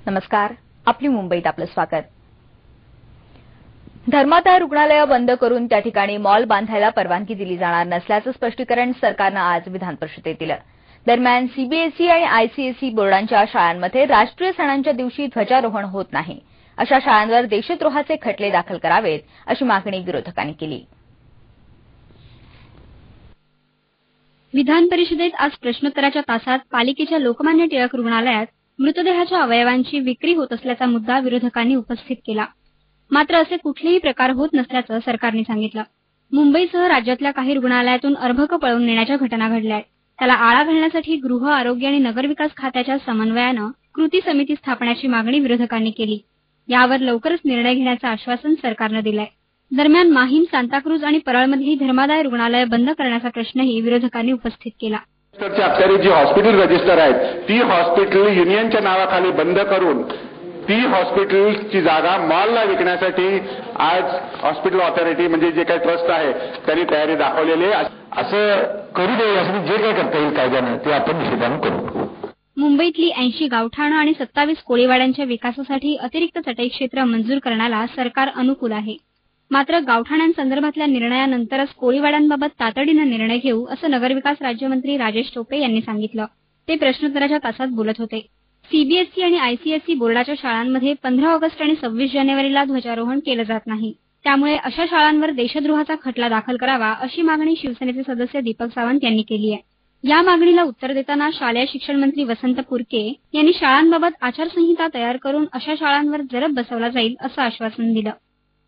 नमस्कार. आपली मुंबईत आपलं स्वागत. धर्मादाय रुग्णालय बंद करून त्या ठिकाणी मॉल बांधायला परवानगी दिली जाणार नसल्याचं स्पष्टीकरण सरकारनं आज विधान परिषदेत दिलं. दरम्यान सीबीएसई आणि आयसीएसई बोर्डांच्या शाळांमध्ये राष्ट्रीय सणांच्या दिवशी ध्वजारोहण होत नाही. अशा शाळांवर देशद्रोहाचे खटले दाखल करावेत अशी मागणी विरोधकांनी केली. विधान परिषदेत आज प्रश्नोत्तराच्या तासात पालिकेच्या लोकमान्य टिळक रुग्णालयात मृतदेहाच्या अवयवांची विक्री होत असल्याचा मुद्दा विरोधकांनी उपस्थित केला. मात्र असे कुठलेही प्रकार होत नसल्याचं सरकारने सांगितलं. मुंबईसह राज्यातल्या काही रुग्णालयातून अर्भक पळवून नेण्याच्या घटना घडल्या आहेत. त्याला आळा घालण्यासाठी गृह, आरोग्य आणि नगरविकास खात्याच्या समन्वयानं कृती समिती स्थापण्याची मागणी विरोधकांनी केली. यावर लवकरच निर्णय घेण्याचं आश्वासन सरकारनं दिलंय. दरम्यान माहीम, सांताक्रूज आणि परळमधली धर्मादाय रुग्णालय बंद करण्याचा प्रश्नही विरोधकांनी उपस्थित केला. अखत्यारीत जी हॉस्पिटल रजिस्टर आहेत ती हॉस्पिटल युनियनच्या नावाखाली बंद करून ती हॉस्पिटलची जागा मॉलला विकण्यासाठी आज हॉस्पिटल ऑथॉरिटी म्हणजे जे काही ट्रस्ट आहे त्यांनी तयारी दाखवलेली आहे. असं करू नये, असं जे काही करता येईल कायद्यानं ते आपण निषेधानं करू. मुंबईतली 80 गावठाणं आणि 27 कोळीवाड्यांच्या विकासासाठी अतिरिक्त चटई क्षेत्र मंजूर करण्याला सरकार अनुकूल आहे. मात्र गावठाण्यांसंदर्भातल्या निर्णयानंतरच कोळीवाड्यांबाबत तातडीनं निर्णय घेऊ असं नगरविकास राज्यमंत्री राजेश टोपे यांनी सांगितलं. ते प्रश्नोत्तराच्या तासात बोलत होते. सीबीएसई आणि आयसीएसई बोर्डाच्या शाळांमध्ये 15 ऑगस्ट आणि 26 जानेवारीला ध्वजारोहण केलं जात नाही. त्यामुळे अशा शाळांवर देशद्रोहाचा खटला दाखल करावा अशी मागणी शिवसेनेचे सदस्य दीपक सावंत यांनी केली आहे. या मागणीला उत्तर देताना शालेय शिक्षण मंत्री वसंत पुरके यांनी शाळांबाबत आचारसंहिता तयार करून अशा शाळांवर जरब बसवला जाईल असं आश्वासन दिलं.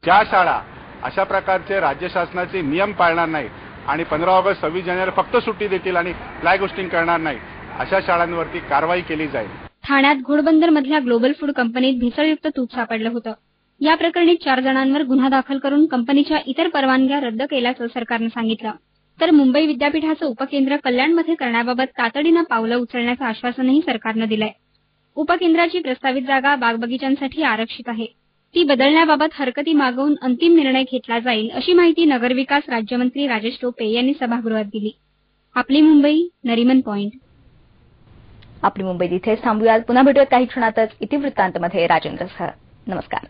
ज्या शाळा अशा प्रकारचे राज्य शासनाचे नियम पाळणार नाही आणि 15 ऑगस्ट 26 जानेवारी फक्त सुट्टी देतील आणि फ्लॅग होस्टिंग करणार नाही अशा शाळांवरती कारवाई केली जाईल. ठाण्यात घोडबंदर मधल्या ग्लोबल फूड कंपनीत भेसळयुक्त तूप सापडलं होतं. या प्रकरणी 4 जणांवर गुन्हा दाखल करून कंपनीच्या इतर परवानग्या रद्द केल्याचं सरकारनं सांगितलं. तर मुंबई विद्यापीठाचं उपकेंद्र कल्याणमध्ये करण्याबाबत तातडीनं पावलं उचलण्याचं आश्वासनही सरकारनं दिलंय. उपकेंद्राची प्रस्तावित जागा बागबगीच्यांसाठी आरक्षित आहे. ती बदलण्याबाबत हरकती मागवून अंतिम निर्णय घेतला जाईल अशी माहिती नगरविकास राज्यमंत्री राजेश टोपे यांनी सभागृहात दिली. आपली मुंबई, नरिमन पॉइंट. आपली मुंबईत इथेच थांबूयात. पुन्हा भेटूयात काही क्षणातच इतिवृत्तांतमध्ये राजेंद्रसह. नमस्कार.